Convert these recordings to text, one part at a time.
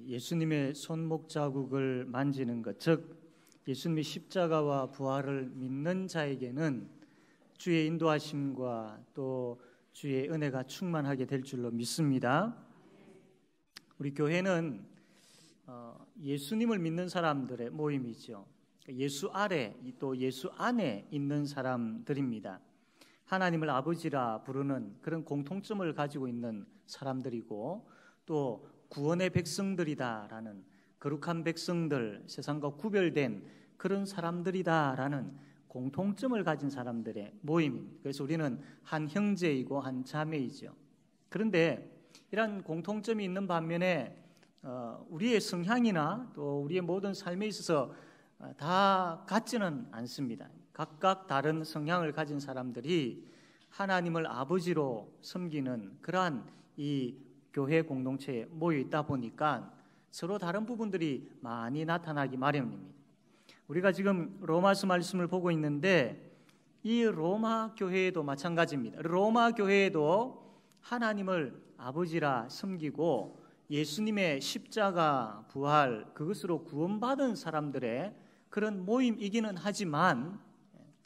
예수님의 손목 자국을 만지는 것, 즉 예수님의 십자가와 부활을 믿는 자에게는 주의 인도하심과 또 주의 은혜가 충만하게 될 줄로 믿습니다. 우리 교회는 예수님을 믿는 사람들의 모임이죠. 예수 아래 또 예수 안에 있는 사람들입니다. 하나님을 아버지라 부르는 그런 공통점을 가지고 있는 사람들이고 또 구원의 백성들이다라는 거룩한 백성들, 세상과 구별된 그런 사람들이다라는 공통점을 가진 사람들의 모임입니다. 그래서 우리는 한 형제이고 한 자매이죠. 그런데 이런 공통점이 있는 반면에 우리의 성향이나 또 우리의 모든 삶에 있어서 다 같지는 않습니다. 각각 다른 성향을 가진 사람들이 하나님을 아버지로 섬기는 그러한 이 교회 공동체에 모여 있다 보니까 서로 다른 부분들이 많이 나타나기 마련입니다. 우리가 지금 로마서 말씀을 보고 있는데 이 로마 교회에도 마찬가지입니다. 로마 교회에도 하나님을 아버지라 섬기고 예수님의 십자가 부활 그것으로 구원받은 사람들의 그런 모임이기는 하지만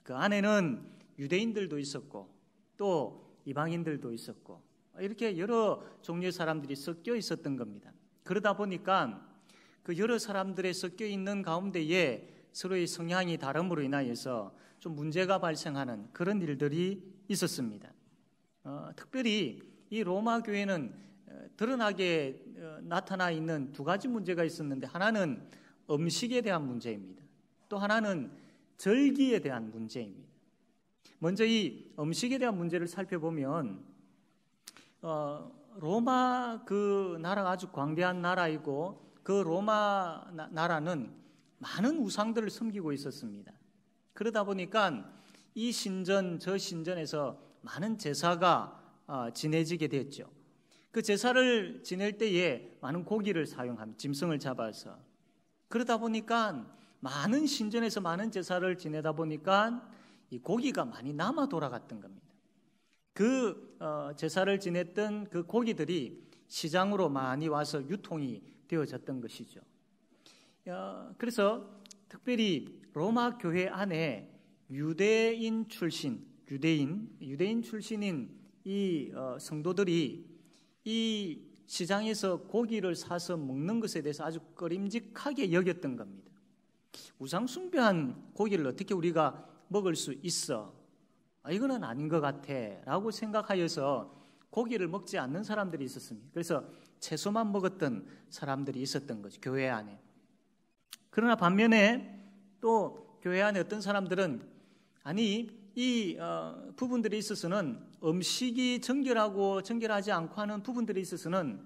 그 안에는 유대인들도 있었고 또 이방인들도 있었고 이렇게 여러 종류의 사람들이 섞여 있었던 겁니다. 그러다 보니까 그 여러 사람들의 섞여 있는 가운데에 서로의 성향이 다름으로 인하여서 좀 문제가 발생하는 그런 일들이 있었습니다. 특별히 이 로마 교회는 드러나게 나타나 있는 두 가지 문제가 있었는데 하나는 음식에 대한 문제입니다. 또 하나는 절기에 대한 문제입니다. 먼저 이 음식에 대한 문제를 살펴보면 로마 그 나라가 아주 광대한 나라이고 그 로마 나라는 많은 우상들을 섬기고 있었습니다. 그러다 보니까 이 신전 저 신전에서 많은 제사가 지내지게 됐죠. 그 제사를 지낼 때에 많은 고기를 사용합니다. 짐승을 잡아서. 그러다 보니까 많은 신전에서 많은 제사를 지내다 보니까 이 고기가 많이 남아 돌아갔던 겁니다. 그 제사를 지냈던 그 고기들이 시장으로 많이 와서 유통이 되어졌던 것이죠. 그래서 특별히 로마 교회 안에 유대인 출신인 이 성도들이 이 시장에서 고기를 사서 먹는 것에 대해서 아주 꺼림직하게 여겼던 겁니다. 우상숭배한 고기를 어떻게 우리가 먹을 수 있어? 이거는 아닌 것 같아 라고 생각하여서 고기를 먹지 않는 사람들이 있었습니다. 그래서 채소만 먹었던 사람들이 있었던 거죠. 교회 안에. 그러나 반면에 또 교회 안에 어떤 사람들은 이 부분들에 있어서는 음식이 정결하지 않고 하는 부분들에 있어서는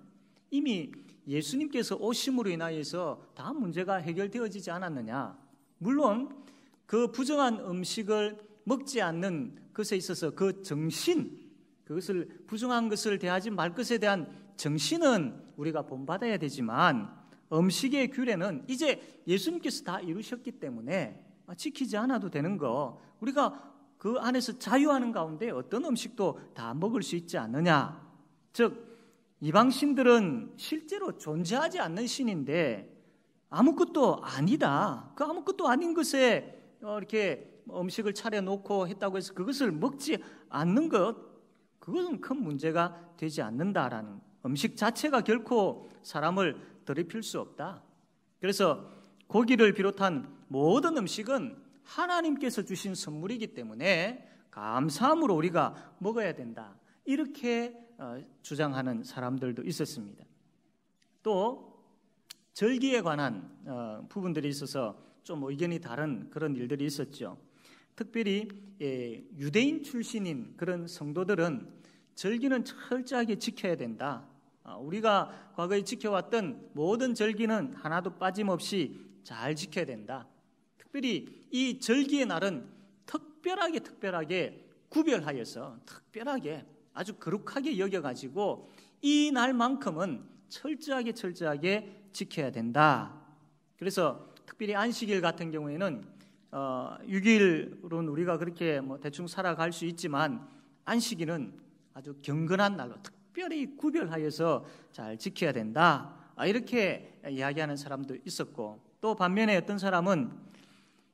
이미 예수님께서 오심으로 인하여서 다 문제가 해결되어지지 않았느냐. 물론 그 부정한 음식을 먹지 않는 것에 있어서 그 정신, 그것을 부정한 것을 대하지 말 것에 대한 정신은 우리가 본받아야 되지만 음식의 규례는 이제 예수님께서 다 이루셨기 때문에 지키지 않아도 되는 거, 우리가 그 안에서 자유하는 가운데 어떤 음식도 다 먹을 수 있지 않느냐. 즉 이방신들은 실제로 존재하지 않는 신인데 아무것도 아니다. 그 아무것도 아닌 것에 이렇게 음식을 차려놓고 했다고 해서 그것을 먹지 않는 것, 그것은 큰 문제가 되지 않는다라는, 음식 자체가 결코 사람을 더럽힐 수 없다. 그래서 고기를 비롯한 모든 음식은 하나님께서 주신 선물이기 때문에 감사함으로 우리가 먹어야 된다. 이렇게 주장하는 사람들도 있었습니다. 또 절기에 관한 부분들이 있어서 좀 의견이 다른 그런 일들이 있었죠. 특별히 유대인 출신인 그런 성도들은 절기는 철저하게 지켜야 된다. 우리가 과거에 지켜왔던 모든 절기는 하나도 빠짐없이 잘 지켜야 된다. 특별히 이 절기의 날은 특별하게 구별하여서 특별하게 아주 거룩하게 여겨가지고 이 날만큼은 철저하게 지켜야 된다. 그래서 특별히 안식일 같은 경우에는 6일은 우리가 그렇게 대충 살아갈 수 있지만 안식일은 아주 경건한 날로 특별히 구별하여서 잘 지켜야 된다. 이렇게 이야기하는 사람도 있었고, 또 반면에 어떤 사람은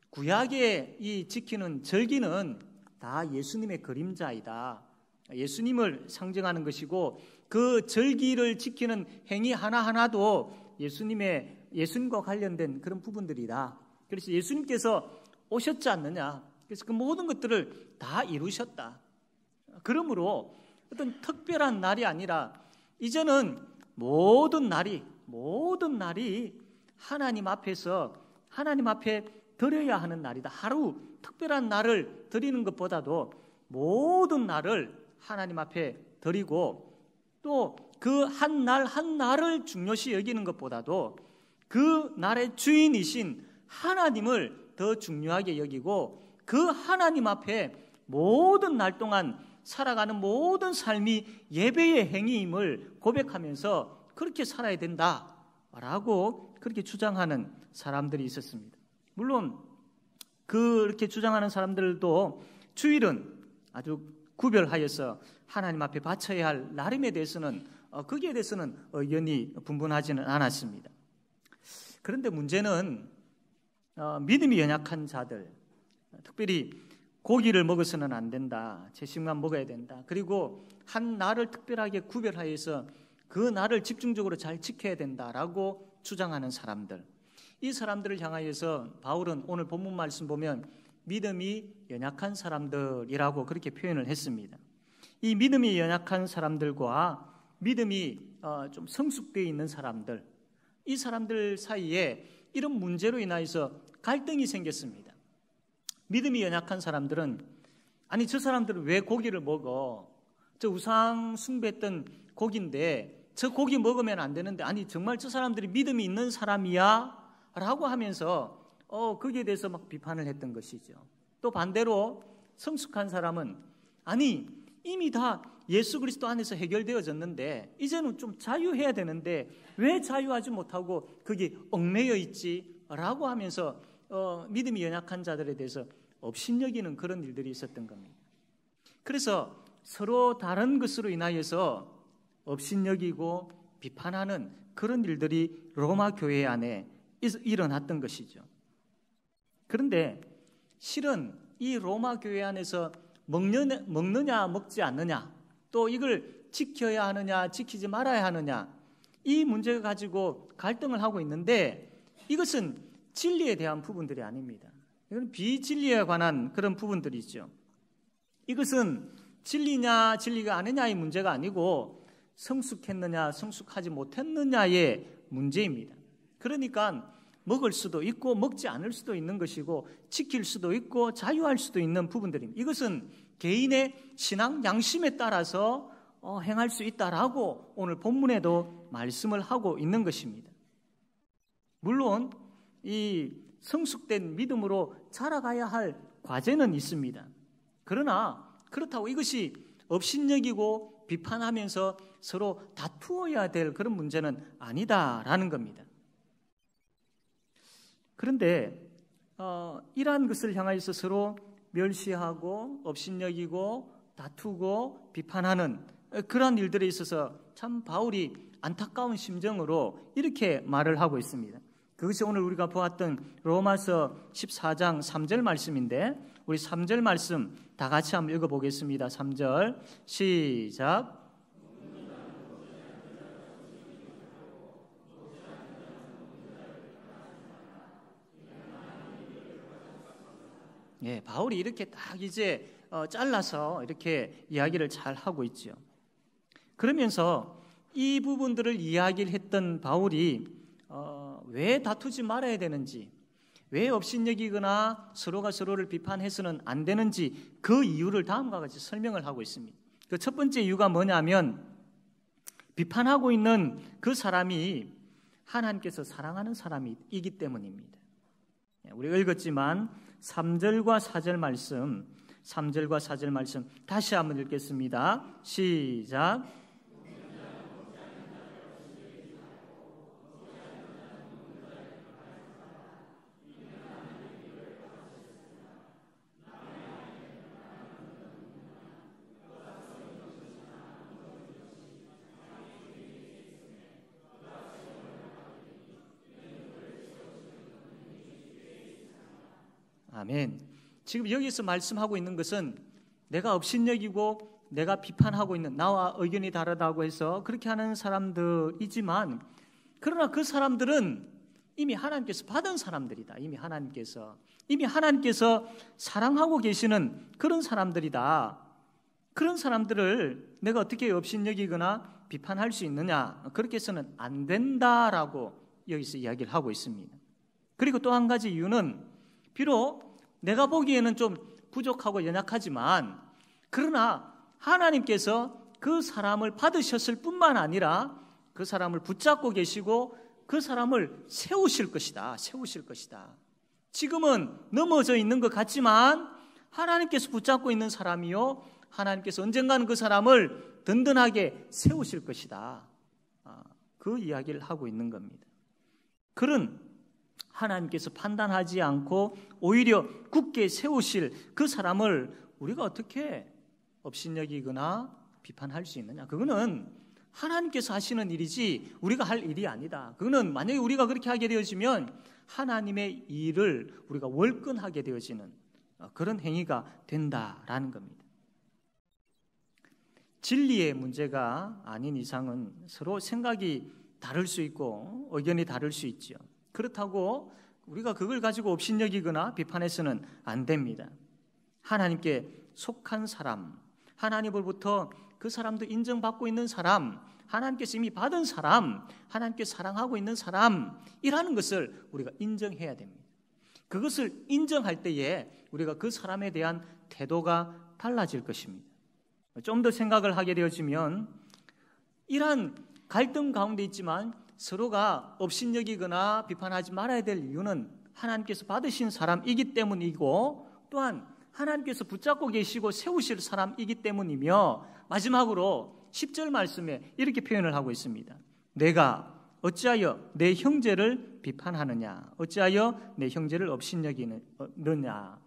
구약에 이 지키는 절기는 다 예수님의 그림자이다. 예수님을 상징하는 것이고 그 절기를 지키는 행위 하나하나도 예수님과 관련된 그런 부분들이다. 그래서 예수님께서 오셨지 않느냐. 그래서 그 모든 것들을 다 이루셨다. 그러므로 어떤 특별한 날이 아니라 이제는 모든 날이 하나님 앞에 드려야 하는 날이다. 하루 특별한 날을 드리는 것보다도 모든 날을 하나님 앞에 드리고, 또 그 한 날 한 날을 중요시 여기는 것보다도 그 날의 주인이신 하나님을 더 중요하게 여기고, 그 하나님 앞에 모든 날 동안 살아가는 모든 삶이 예배의 행위임을 고백하면서 그렇게 살아야 된다라고 그렇게 주장하는 사람들이 있었습니다. 물론 그렇게 주장하는 사람들도 주일은 아주 구별하여서 하나님 앞에 바쳐야 할 날임에 대해서는 거기에 대해서는 의견이 분분하지는 않았습니다. 그런데 문제는 믿음이 연약한 자들, 특별히 고기를 먹어서는 안 된다, 채식만 먹어야 된다, 그리고 한 날을 특별하게 구별하여서 그 날을 집중적으로 잘 지켜야 된다라고 주장하는 사람들, 이 사람들을 향하여서 바울은 오늘 본문 말씀 보면 믿음이 연약한 사람들이라고 그렇게 표현을 했습니다. 이 믿음이 연약한 사람들과 믿음이 좀 성숙되어 있는 사람들, 이 사람들 사이에 이런 문제로 인하여서 갈등이 생겼습니다. 믿음이 연약한 사람들은 아니 저 사람들은 왜 고기를 먹어? 저 우상 숭배했던 고기인데 저 고기 먹으면 안 되는데, 아니 정말 저 사람들이 믿음이 있는 사람이야? 라고 하면서 거기에 대해서 막 비판을 했던 것이죠. 또 반대로 성숙한 사람은 아니 이미 다 예수 그리스도 안에서 해결되어졌는데 이제는 좀 자유해야 되는데 왜 자유하지 못하고 거기 얽매여 있지? 라고 하면서 믿음이 연약한 자들에 대해서 업신여기는 그런 일들이 있었던 겁니다. 그래서 서로 다른 것으로 인하여서 업신여기고 비판하는 그런 일들이 로마 교회 안에 일어났던 것이죠. 그런데 실은 이 로마 교회 안에서 먹느냐 먹지 않느냐, 또 이걸 지켜야 하느냐 지키지 말아야 하느냐, 이 문제를 가지고 갈등을 하고 있는데 이것은 진리에 대한 부분들이 아닙니다. 이건 비진리에 관한 그런 부분들이죠. 이것은 진리냐 진리가 아니냐의 문제가 아니고 성숙했느냐 성숙하지 못했느냐의 문제입니다. 그러니까 먹을 수도 있고 먹지 않을 수도 있는 것이고 지킬 수도 있고 자유할 수도 있는 부분들입니다. 이것은 개인의 신앙 양심에 따라서 행할 수 있다라고 오늘 본문에도 말씀을 하고 있는 것입니다. 물론 이 성숙된 믿음으로 자라가야 할 과제는 있습니다. 그러나 그렇다고 이것이 업신여기고 비판하면서 서로 다투어야 될 그런 문제는 아니다라는 겁니다. 그런데 이러한 것을 향하여서 서로 멸시하고 업신여기고 다투고 비판하는 그러한 일들에 있어서 참 바울이 안타까운 심정으로 이렇게 말을 하고 있습니다. 그것이 오늘 우리가 보았던 로마서 14장 3절 말씀인데 우리 3절 말씀 다 같이 한번 읽어보겠습니다. 3절 시작. 예, 바울이 이렇게 딱 이제 잘라서 이렇게 이야기를 잘 하고 있죠. 그러면서 이 부분들을 이야기를 했던 바울이 왜 다투지 말아야 되는지, 왜 업신여기거나 서로가 서로를 비판해서는 안 되는지 그 이유를 다음과 같이 설명을 하고 있습니다. 그 첫 번째 이유가 뭐냐면 비판하고 있는 그 사람이 하나님께서 사랑하는 사람이기 때문입니다. 우리가 읽었지만 3절과 4절 말씀 다시 한번 읽겠습니다. 시작. 아멘. 지금 여기서 말씀하고 있는 것은 내가 업신여기고 내가 비판하고 있는, 나와 의견이 다르다고 해서 그렇게 하는 사람들이지만, 그러나 그 사람들은 이미 하나님께서 받은 사람들이다. 이미 하나님께서 사랑하고 계시는 그런 사람들이다. 그런 사람들을 내가 어떻게 업신여기거나 비판할 수 있느냐? 그렇게 해서는 안 된다라고 여기서 이야기를 하고 있습니다. 그리고 또 한 가지 이유는, 비록 내가 보기에는 좀 부족하고 연약하지만, 그러나 하나님께서 그 사람을 받으셨을 뿐만 아니라 그 사람을 붙잡고 계시고 그 사람을 세우실 것이다. 지금은 넘어져 있는 것 같지만 하나님께서 붙잡고 있는 사람이요, 하나님께서 언젠가는 그 사람을 든든하게 세우실 것이다. 그 이야기를 하고 있는 겁니다. 그런 하나님께서 판단하지 않고 오히려 굳게 세우실 그 사람을 우리가 어떻게 업신여기거나 비판할 수 있느냐? 그거는 하나님께서 하시는 일이지 우리가 할 일이 아니다. 그거는 만약에 우리가 그렇게 하게 되어지면 하나님의 일을 우리가 월권하게 되어지는 그런 행위가 된다라는 겁니다. 진리의 문제가 아닌 이상은 서로 생각이 다를 수 있고 의견이 다를 수 있죠. 그렇다고 우리가 그걸 가지고 업신여기거나 비판해서는 안 됩니다. 하나님께 속한 사람, 하나님으로부터 그 사람도 인정받고 있는 사람, 하나님께서 이미 받은 사람, 하나님께 사랑하고 있는 사람이라는 것을 우리가 인정해야 됩니다. 그것을 인정할 때에 우리가 그 사람에 대한 태도가 달라질 것입니다. 좀 더 생각을 하게 되어지면 이러한 갈등 가운데 있지만 서로가 업신여기거나 비판하지 말아야 될 이유는 하나님께서 받으신 사람이기 때문이고, 또한 하나님께서 붙잡고 계시고 세우실 사람이기 때문이며, 마지막으로 10절 말씀에 이렇게 표현을 하고 있습니다. 내가 어찌하여 내 형제를 비판하느냐? 어찌하여 내 형제를 업신여기느냐?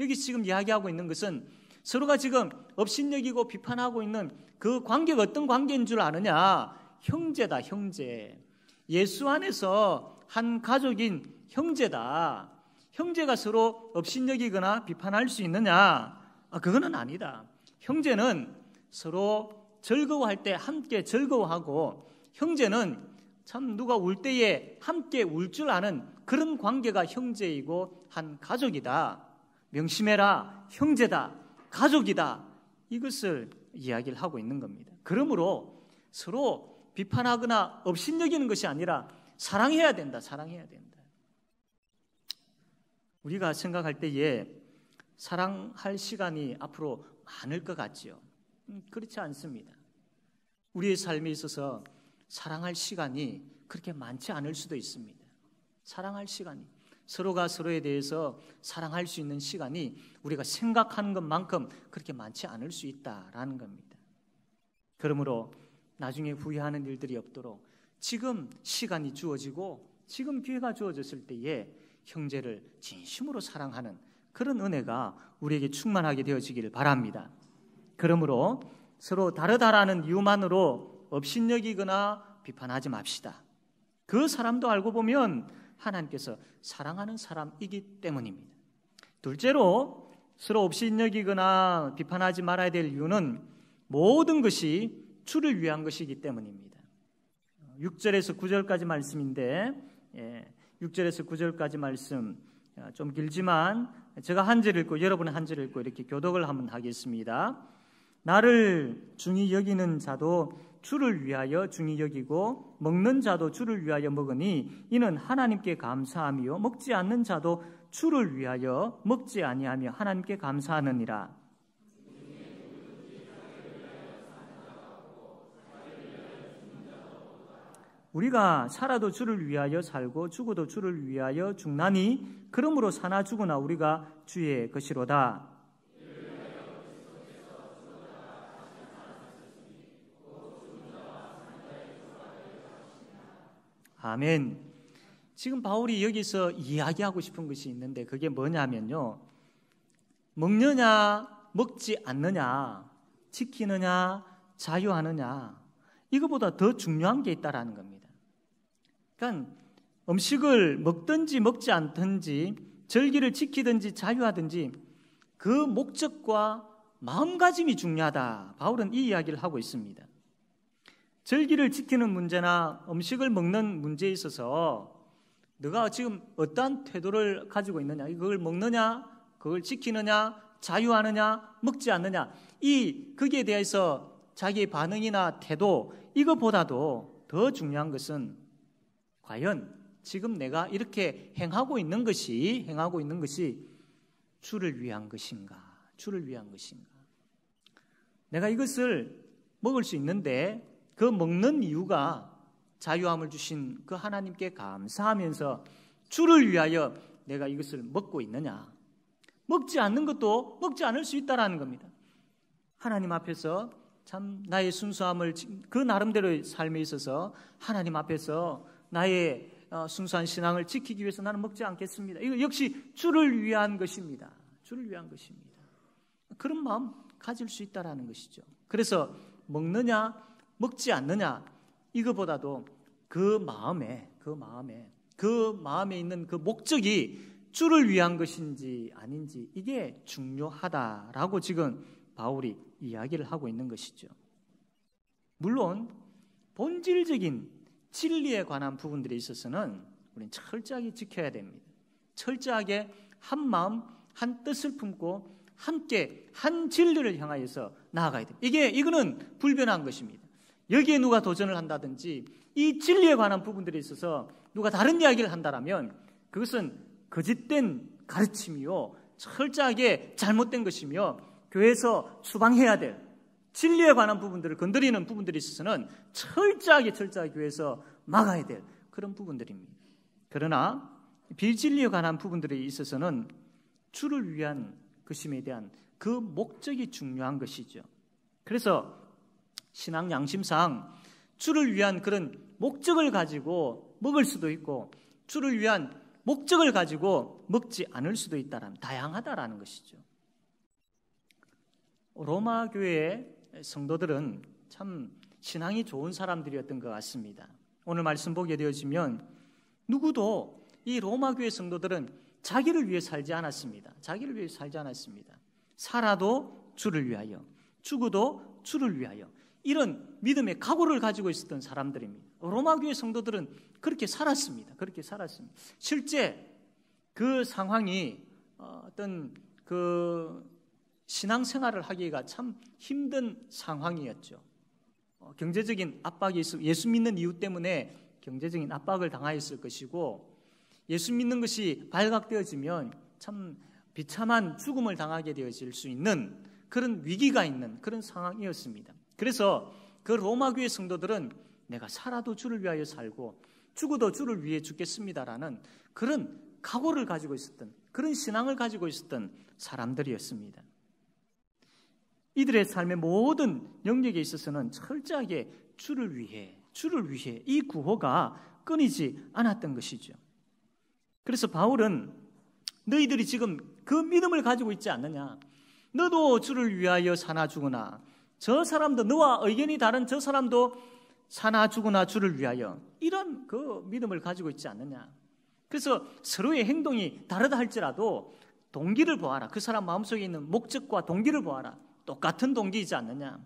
여기 지금 이야기하고 있는 것은 서로가 지금 업신여기고 비판하고 있는 그 관계가 어떤 관계인 줄 아느냐? 형제다, 형제. 예수 안에서 한 가족인 형제다. 형제가 서로 업신여기거나 비판할 수 있느냐? 그거는 아니다. 형제는 서로 즐거워할 때 함께 즐거워하고, 형제는 참 누가 울 때에 함께 울 줄 아는 그런 관계가 형제이고 한 가족이다. 명심해라. 형제다. 가족이다. 이것을 이야기를 하고 있는 겁니다. 그러므로 서로 비판하거나 업신여기는 것이 아니라 사랑해야 된다. 우리가 생각할 때에 사랑할 시간이 앞으로 많을 것 같지요. 그렇지 않습니다. 우리의 삶에 있어서 사랑할 시간이 그렇게 많지 않을 수도 있습니다. 사랑할 시간이, 서로가 서로에 대해서 사랑할 수 있는 시간이 우리가 생각하는 것만큼 그렇게 많지 않을 수 있다라는 겁니다. 그러므로 나중에 후회하는 일들이 없도록 지금 시간이 주어지고 지금 기회가 주어졌을 때에 형제를 진심으로 사랑하는 그런 은혜가 우리에게 충만하게 되어지기를 바랍니다. 그러므로 서로 다르다라는 이유만으로 업신여기거나 비판하지 맙시다. 그 사람도 알고 보면 하나님께서 사랑하는 사람이기 때문입니다. 둘째로 서로 업신여기거나 비판하지 말아야 될 이유는 모든 것이 주를 위한 것이기 때문입니다. 6절에서 9절까지 말씀인데 6절에서 9절까지 말씀 좀 길지만 제가 한 절 읽고 여러분은 한 절 읽고 이렇게 교독을 한번 하겠습니다. 나를 중히 여기는 자도 주를 위하여 중히 여기고 먹는 자도 주를 위하여 먹으니 이는 하나님께 감사함이요 먹지 않는 자도 주를 위하여 먹지 아니하며 하나님께 감사하느니라. 우리가 살아도 주를 위하여 살고 죽어도 주를 위하여 죽나니 그러므로 사나 죽으나 우리가 주의 것이로다. 아멘. 지금 바울이 여기서 이야기하고 싶은 것이 있는데 그게 뭐냐면요, 먹느냐 먹지 않느냐, 지키느냐 자유하느냐, 이거보다 더 중요한 게 있다라는 겁니다. 그러니까 음식을 먹든지 먹지 않든지 절기를 지키든지 자유하든지 그 목적과 마음가짐이 중요하다. 바울은 이 이야기를 하고 있습니다. 절기를 지키는 문제나 음식을 먹는 문제에 있어서 너가 지금 어떠한 태도를 가지고 있느냐, 그걸 먹느냐, 그걸 지키느냐, 자유하느냐, 먹지 않느냐, 거기에 대해서 자기의 반응이나 태도, 이것보다도 더 중요한 것은 과연 지금 내가 이렇게 행하고 있는 것이 주를 위한 것인가, 주를 위한 것인가. 내가 이것을 먹을 수 있는데 그 먹는 이유가 자유함을 주신 그 하나님께 감사하면서 주를 위하여 내가 이것을 먹고 있느냐. 먹지 않는 것도 먹지 않을 수 있다라는 겁니다. 하나님 앞에서 참 나의 순수함을, 그 나름대로의 삶에 있어서 하나님 앞에서 나의 순수한 신앙을 지키기 위해서 나는 먹지 않겠습니다. 이거 역시 주를 위한 것입니다. 주를 위한 것입니다. 그런 마음 가질 수 있다라는 것이죠. 그래서 먹느냐 먹지 않느냐, 이거보다도 그 마음에 있는 그 목적이 주를 위한 것인지 아닌지, 이게 중요하다라고 지금 바울이 이야기를 하고 있는 것이죠. 물론 본질적인 진리에 관한 부분들에 있어서는 우리는 철저하게 지켜야 됩니다. 철저하게 한 마음 한 뜻을 품고 함께 한 진리를 향하여서 나아가야 됩니다. 이거는 불변한 것입니다. 여기에 누가 도전을 한다든지 이 진리에 관한 부분들에 있어서 누가 다른 이야기를 한다라면 그것은 거짓된 가르침이요, 철저하게 잘못된 것이며 교회에서 추방해야 될, 진리에 관한 부분들을 건드리는 부분들이 있어서는 철저하게 교회에서 막아야 될 그런 부분들입니다. 그러나 비진리에 관한 부분들에 있어서는 주를 위한 것임에 대한 그 목적이 중요한 것이죠. 그래서 신앙 양심상 주를 위한 그런 목적을 가지고 먹을 수도 있고 주를 위한 목적을 가지고 먹지 않을 수도 있다라는, 다양하다라는 것이죠. 로마 교회의 성도들은 참 신앙이 좋은 사람들이었던 것 같습니다. 오늘 말씀 보게 되어지면 누구도 이 로마 교회 성도들은 자기를 위해 살지 않았습니다. 자기를 위해 살지 않았습니다. 살아도 주를 위하여, 죽어도 주를 위하여, 이런 믿음의 각오를 가지고 있었던 사람들입니다. 로마 교회 성도들은 그렇게 살았습니다. 그렇게 살았습니다. 실제 그 상황이 어떤 그 신앙생활을 하기가 참 힘든 상황이었죠. 경제적인 압박이 있어, 예수 믿는 이유 때문에 경제적인 압박을 당하였을 것이고, 예수 믿는 것이 발각되어지면 참 비참한 죽음을 당하게 되어질 수 있는 그런 위기가 있는 그런 상황이었습니다. 그래서 그 로마 교회 성도들은 내가 살아도 주를 위하여 살고 죽어도 주를 위해 죽겠습니다라는 그런 각오를 가지고 있었던, 그런 신앙을 가지고 있었던 사람들이었습니다. 이들의 삶의 모든 영역에 있어서는 철저하게 주를 위해 이 구호가 끊이지 않았던 것이죠. 그래서 바울은 너희들이 지금 그 믿음을 가지고 있지 않느냐, 너도 주를 위하여 사나 죽으나, 저 사람도, 너와 의견이 다른 저 사람도 사나 죽으나 주를 위하여, 이런 그 믿음을 가지고 있지 않느냐. 그래서 서로의 행동이 다르다 할지라도 동기를 보아라. 그 사람 마음속에 있는 목적과 동기를 보아라. 똑같은 동기이지 않느냐.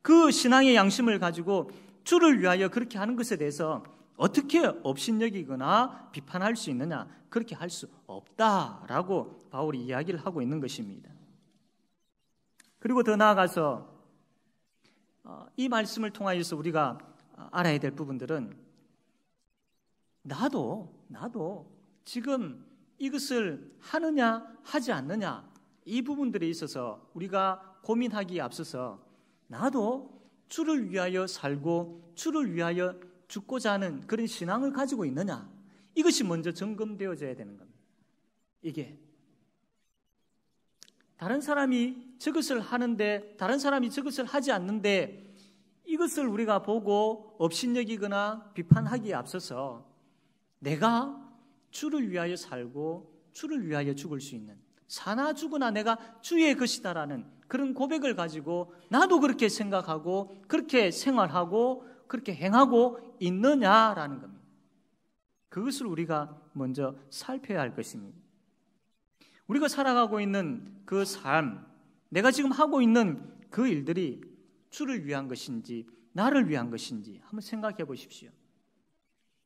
그 신앙의 양심을 가지고 주를 위하여 그렇게 하는 것에 대해서 어떻게 업신여기거나 비판할 수 있느냐. 그렇게 할 수 없다라고 바울이 이야기를 하고 있는 것입니다. 그리고 더 나아가서 이 말씀을 통하여서 우리가 알아야 될 부분들은, 나도 지금 이것을 하느냐 하지 않느냐, 이 부분들에 있어서 우리가 고민하기에 앞서서 나도 주를 위하여 살고 주를 위하여 죽고자 하는 그런 신앙을 가지고 있느냐, 이것이 먼저 점검되어져야 되는 겁니다. 이게 다른 사람이 저것을 하는데 다른 사람이 저것을 하지 않는데 이것을 우리가 보고 업신여기거나 비판하기에 앞서서 내가 주를 위하여 살고 주를 위하여 죽을 수 있는, 사나 죽으나 내가 주의 것이다라는 그런 고백을 가지고 나도 그렇게 생각하고 그렇게 생활하고 그렇게 행하고 있느냐라는 겁니다. 그것을 우리가 먼저 살펴야 할 것입니다. 우리가 살아가고 있는 그 삶, 내가 지금 하고 있는 그 일들이 주를 위한 것인지 나를 위한 것인지 한번 생각해 보십시오.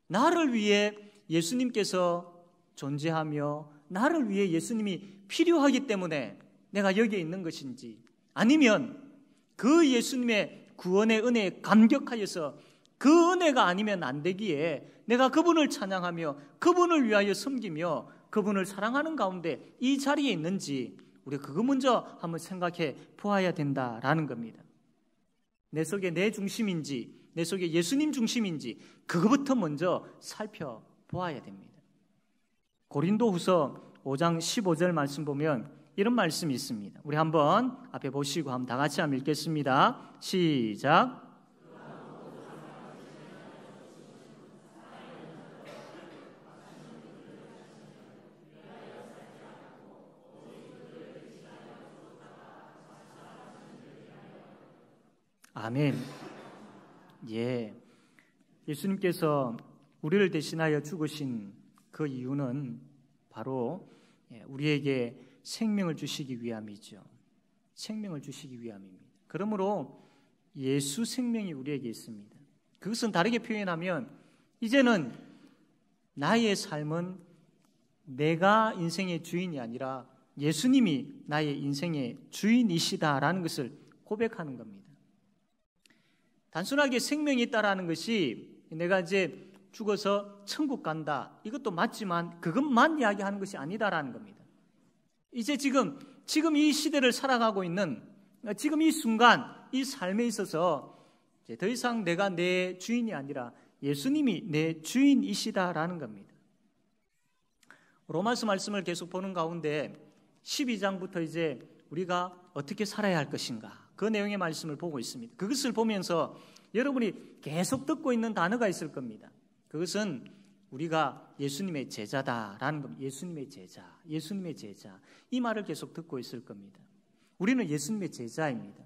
나를 위해 예수님께서 존재하며 나를 위해 예수님이 필요하기 때문에 내가 여기에 있는 것인지, 아니면 그 예수님의 구원의 은혜에 감격하여서 그 은혜가 아니면 안 되기에 내가 그분을 찬양하며 그분을 위하여 섬기며 그분을 사랑하는 가운데 이 자리에 있는지, 우리가 그거 먼저 한번 생각해 보아야 된다라는 겁니다. 내 속에 내 중심인지 내 속에 예수님 중심인지 그거부터 먼저 살펴보아야 됩니다. 고린도후서 5장 15절 말씀 보면 이런 말씀이 있습니다. 우리 한번 앞에 보시고 한번 다 같이 한번 읽겠습니다. 시작. 아멘. 예. 예수님께서 우리를 대신하여 죽으신 그 이유는 바로 우리에게 생명을 주시기 위함이죠. 생명을 주시기 위함입니다. 그러므로 예수 생명이 우리에게 있습니다. 그것은 다르게 표현하면 이제는 나의 삶은 내가 인생의 주인이 아니라 예수님이 나의 인생의 주인이시다라는 것을 고백하는 겁니다. 단순하게 생명이 있다라는 것이 내가 이제 죽어서 천국 간다, 이것도 맞지만 그것만 이야기하는 것이 아니다라는 겁니다. 이제 지금 이 시대를 살아가고 있는 지금 이 순간 이 삶에 있어서 이제 더 이상 내가 내 주인이 아니라 예수님이 내 주인이시다라는 겁니다. 로마서 말씀을 계속 보는 가운데 12장부터 이제 우리가 어떻게 살아야 할 것인가, 그 내용의 말씀을 보고 있습니다. 그것을 보면서 여러분이 계속 듣고 있는 단어가 있을 겁니다. 그것은 우리가 예수님의 제자다라는 겁니다. 예수님의 제자, 예수님의 제자, 이 말을 계속 듣고 있을 겁니다. 우리는 예수님의 제자입니다.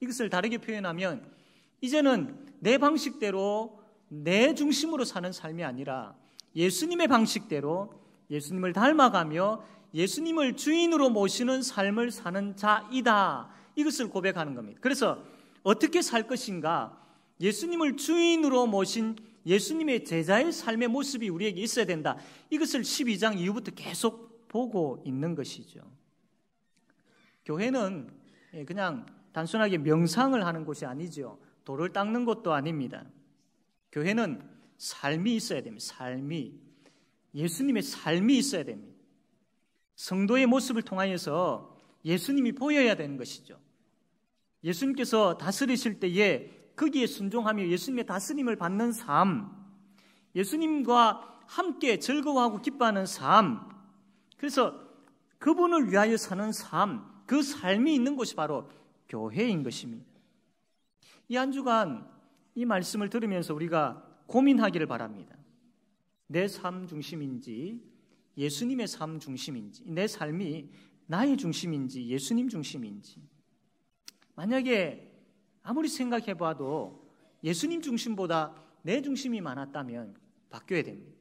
이것을 다르게 표현하면 이제는 내 방식대로 내 중심으로 사는 삶이 아니라 예수님의 방식대로 예수님을 닮아가며 예수님을 주인으로 모시는 삶을 사는 자이다, 이것을 고백하는 겁니다. 그래서 어떻게 살 것인가, 예수님을 주인으로 모신 예수님의 제자의 삶의 모습이 우리에게 있어야 된다, 이것을 12장 이후부터 계속 보고 있는 것이죠. 교회는 그냥 단순하게 명상을 하는 곳이 아니죠. 돌을 닦는 곳도 아닙니다. 교회는 삶이 있어야 됩니다. 삶이, 예수님의 삶이 있어야 됩니다. 성도의 모습을 통하여서 예수님이 보여야 되는 것이죠. 예수님께서 다스리실 때에 거기에 순종하며 예수님의 다스림을 받는 삶, 예수님과 함께 즐거워하고 기뻐하는 삶, 그래서 그분을 위하여 사는 삶, 그 삶이 있는 곳이 바로 교회인 것입니다. 이 한 주간 이 말씀을 들으면서 우리가 고민하기를 바랍니다. 내 삶 중심인지 예수님의 삶 중심인지, 내 삶이 나의 중심인지 예수님 중심인지. 만약에 아무리 생각해봐도 예수님 중심보다 내 중심이 많았다면 바뀌어야 됩니다.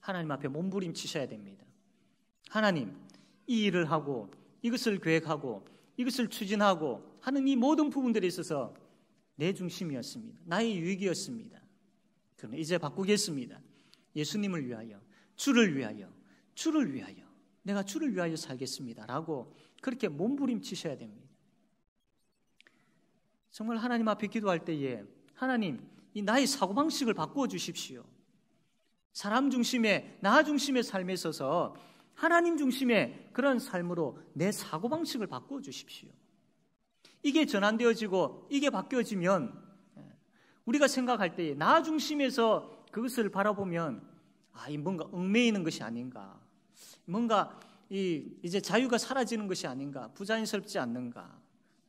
하나님 앞에 몸부림치셔야 됩니다. 하나님, 이 일을 하고 이것을 계획하고 이것을 추진하고 하는 이 모든 부분들에 있어서 내 중심이었습니다. 나의 유익이었습니다. 그러나 이제 바꾸겠습니다. 예수님을 위하여, 주를 위하여, 주를 위하여, 내가 주를 위하여 살겠습니다 라고 그렇게 몸부림치셔야 됩니다. 정말 하나님 앞에 기도할 때에 하나님, 이 나의 사고방식을 바꾸어 주십시오. 사람 중심의, 나 중심의 삶에 있어서 하나님 중심의 그런 삶으로 내 사고방식을 바꾸어 주십시오. 이게 전환되어지고 이게 바뀌어지면 우리가 생각할 때에 나 중심에서 그것을 바라보면 이 뭔가 얽매이는 것이 아닌가, 뭔가 이제 자유가 사라지는 것이 아닌가, 부자연스럽지 않는가.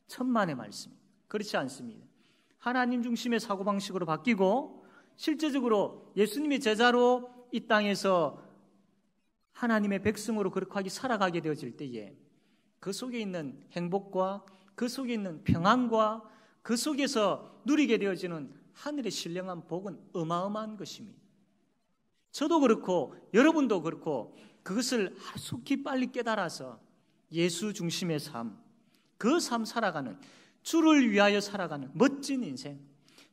천만의 말씀. 그렇지 않습니다. 하나님 중심의 사고방식으로 바뀌고 실제적으로 예수님의 제자로 이 땅에서 하나님의 백성으로 그렇게 살아가게 되어질 때에 그 속에 있는 행복과 그 속에 있는 평안과 그 속에서 누리게 되어지는 하늘의 신령한 복은 어마어마한 것입니다. 저도 그렇고 여러분도 그렇고 그것을 하루속히 빨리 깨달아서 예수 중심의 삶, 그 삶 살아가는, 주를 위하여 살아가는 멋진 인생,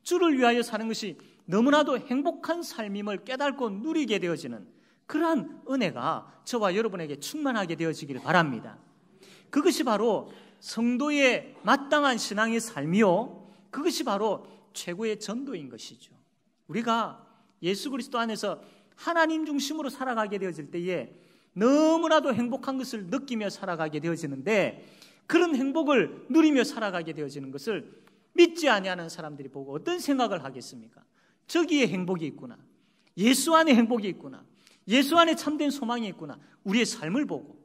주를 위하여 사는 것이 너무나도 행복한 삶임을 깨닫고 누리게 되어지는 그러한 은혜가 저와 여러분에게 충만하게 되어지기를 바랍니다. 그것이 바로 성도의 마땅한 신앙의 삶이요, 그것이 바로 최고의 전도인 것이죠. 우리가 예수 그리스도 안에서 하나님 중심으로 살아가게 되어질 때에 너무나도 행복한 것을 느끼며 살아가게 되어지는데, 그런 행복을 누리며 살아가게 되어지는 것을 믿지 아니하는 사람들이 보고 어떤 생각을 하겠습니까? 저기에 행복이 있구나, 예수 안에 행복이 있구나, 예수 안에 참된 소망이 있구나, 우리의 삶을 보고.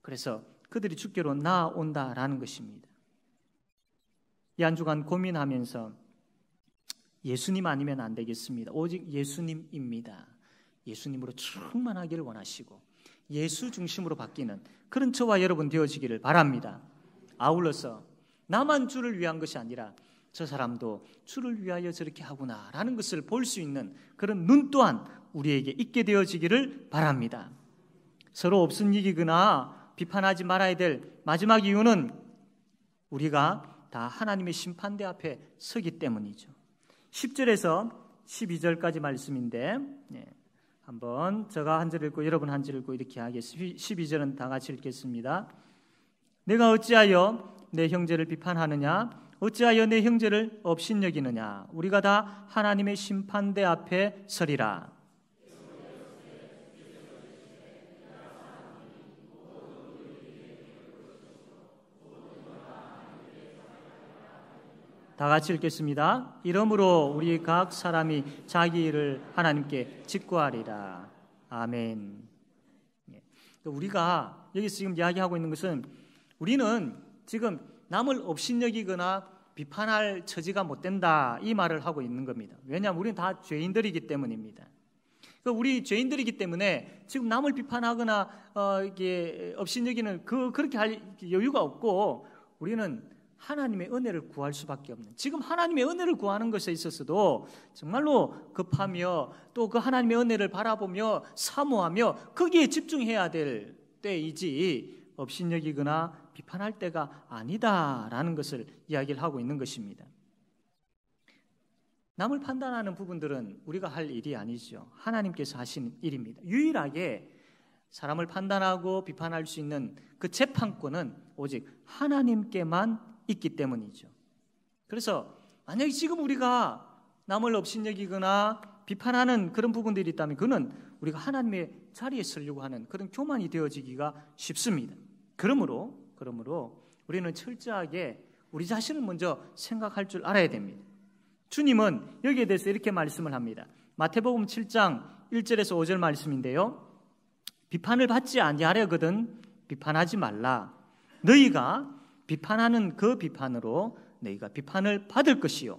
그래서 그들이 주께로 나아온다라는 것입니다. 이 한 주간 고민하면서 예수님 아니면 안 되겠습니다. 오직 예수님입니다. 예수님으로 충만하기를 원하시고 예수 중심으로 바뀌는 그런 저와 여러분 되어지기를 바랍니다. 아울러서 나만 주를 위한 것이 아니라 저 사람도 주를 위하여 저렇게 하구나라는 것을 볼 수 있는 그런 눈 또한 우리에게 있게 되어지기를 바랍니다. 서로 없음이기거나 비판하지 말아야 될 마지막 이유는 우리가 다 하나님의 심판대 앞에 서기 때문이죠. 10절에서 12절까지 말씀인데, 한번 제가 한 절 읽고 여러분 한 절 읽고 이렇게 하겠습니다. 12절은 다 같이 읽겠습니다. 내가 어찌하여 내 형제를 비판하느냐? 어찌하여 내 형제를 업신여기느냐? 우리가 다 하나님의 심판대 앞에 서리라. 다 같이 읽겠습니다. 이러므로 우리 각 사람이 자기 일을 하나님께 직구하리라. 아멘. 우리가 여기서 지금 이야기하고 있는 것은 우리는 지금 남을 업신여기거나 비판할 처지가 못 된다, 이 말을 하고 있는 겁니다. 왜냐하면 우리는 다 죄인들이기 때문입니다. 우리 죄인들이기 때문에 지금 남을 비판하거나 이게 업신여기는 그렇게 할 여유가 없고, 우리는 하나님의 은혜를 구할 수밖에 없는, 지금 하나님의 은혜를 구하는 것에 있어서도 정말로 급하며 또 그 하나님의 은혜를 바라보며 사모하며 거기에 집중해야 될 때이지 업신여기거나 비판할 때가 아니다라는 것을 이야기를 하고 있는 것입니다. 남을 판단하는 부분들은 우리가 할 일이 아니죠. 하나님께서 하신 일입니다. 유일하게 사람을 판단하고 비판할 수 있는 그 재판권은 오직 하나님께만 있기 때문이죠. 그래서 만약에 지금 우리가 남을 업신여기거나 비판하는 그런 부분들이 있다면 그는 우리가 하나님의 자리에 서려고 하는 그런 교만이 되어지기가 쉽습니다. 그러므로 우리는 철저하게 우리 자신을 먼저 생각할 줄 알아야 됩니다. 주님은 여기에 대해서 이렇게 말씀을 합니다. 마태복음 7장 1절에서 5절 말씀인데요, 비판을 받지 아니하려거든 비판하지 말라. 너희가 비판하는 그 비판으로 너희가 비판을 받을 것이요,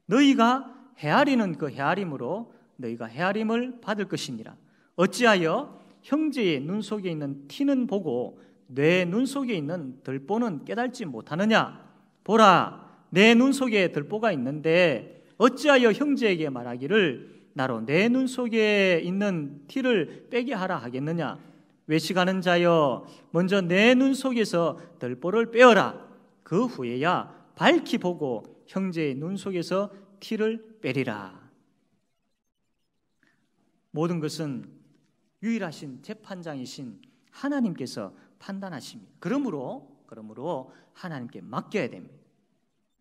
너희가 헤아리는 그 헤아림으로 너희가 헤아림을 받을 것이니라. 어찌하여 형제의 눈 속에 있는 티는 보고 내 눈 속에 있는 들보는 깨달지 못하느냐? 보라, 내 눈 속에 들보가 있는데 어찌하여 형제에게 말하기를 나로 내 눈 속에 있는 티를 빼게 하라 하겠느냐? 외식하는 자여, 먼저 내 눈 속에서 들보를 빼어라. 그 후에야 밝히 보고 형제의 눈 속에서 티를 빼리라. 모든 것은 유일하신 재판장이신 하나님께서 판단하십니다. 그러므로 하나님께 맡겨야 됩니다.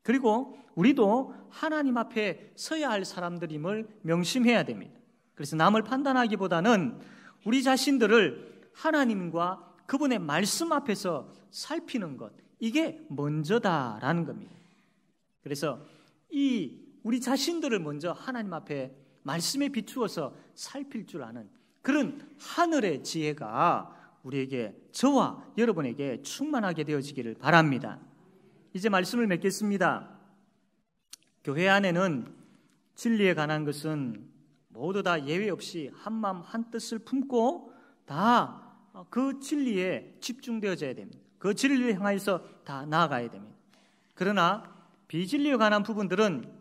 그리고 우리도 하나님 앞에 서야 할 사람들임을 명심해야 됩니다. 그래서 남을 판단하기보다는 우리 자신들을 하나님과 그분의 말씀 앞에서 살피는 것, 이게 먼저다라는 겁니다. 그래서 우리 자신들을 먼저 하나님 앞에 말씀에 비추어서 살필 줄 아는 그런 하늘의 지혜가 우리에게, 저와 여러분에게 충만하게 되어지기를 바랍니다. 이제 말씀을 맺겠습니다. 교회 안에는 진리에 관한 것은 모두 다 예외 없이 한마음 한뜻을 품고 다 그 진리에 집중되어져야 됩니다. 그 진리를 향해서 다 나아가야 됩니다. 그러나 비진리에 관한 부분들은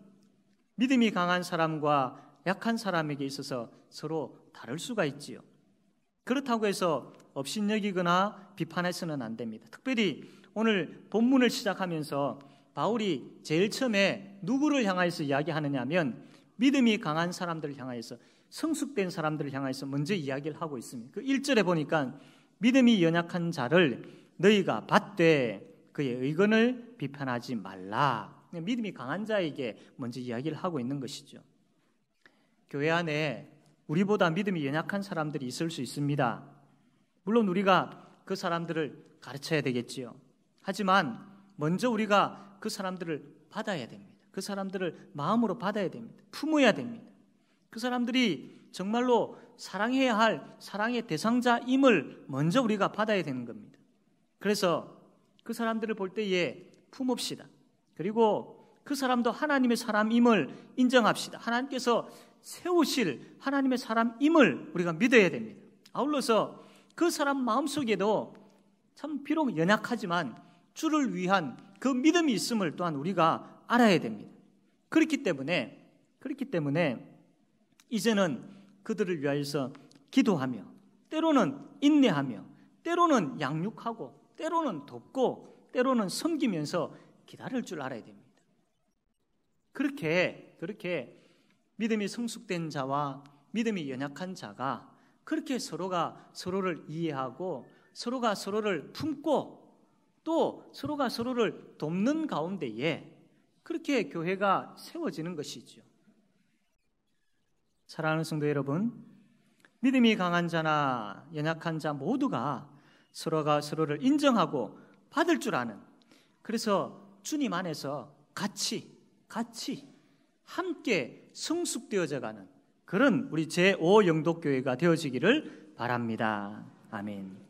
믿음이 강한 사람과 약한 사람에게 있어서 서로 다를 수가 있지요. 그렇다고 해서 업신여기거나 비판해서는 안 됩니다. 특별히 오늘 본문을 시작하면서 바울이 제일 처음에 누구를 향하여서 이야기하느냐 하면 믿음이 강한 사람들을 향하여서, 성숙된 사람들을 향하여서 먼저 이야기를 하고 있습니다. 그 1절에 보니까 믿음이 연약한 자를 너희가 받되 그의 의건을 비판하지 말라. 믿음이 강한 자에게 먼저 이야기를 하고 있는 것이죠. 교회 안에 우리보다 믿음이 연약한 사람들이 있을 수 있습니다. 물론 우리가 그 사람들을 가르쳐야 되겠지요. 하지만 먼저 우리가 그 사람들을 받아야 됩니다. 그 사람들을 마음으로 받아야 됩니다. 품어야 됩니다. 그 사람들이 정말로 사랑해야 할 사랑의 대상자임을 먼저 우리가 받아야 되는 겁니다. 그래서 그 사람들을 볼 때에 품읍시다. 그리고 그 사람도 하나님의 사람임을 인정합시다. 하나님께서 세우실 하나님의 사람임을 우리가 믿어야 됩니다. 아울러서 그 사람 마음속에도 참 비록 연약하지만 주를 위한 그 믿음이 있음을 또한 우리가 알아야 됩니다. 그렇기 때문에 이제는 그들을 위하여서 기도하며, 때로는 인내하며, 때로는 양육하고, 때로는 돕고, 때로는 섬기면서 기다릴 줄 알아야 됩니다. 그렇게 믿음이 성숙된 자와 믿음이 연약한 자가 그렇게 서로가 서로를 이해하고 서로가 서로를 품고 또 서로가 서로를 돕는 가운데에 그렇게 교회가 세워지는 것이죠. 사랑하는 성도 여러분, 믿음이 강한 자나 연약한 자 모두가 서로가 서로를 인정하고 받을 줄 아는, 그래서 주님 안에서 같이 함께 성숙되어져 가는 그런 우리 제5영독교회가 되어지기를 바랍니다. 아멘.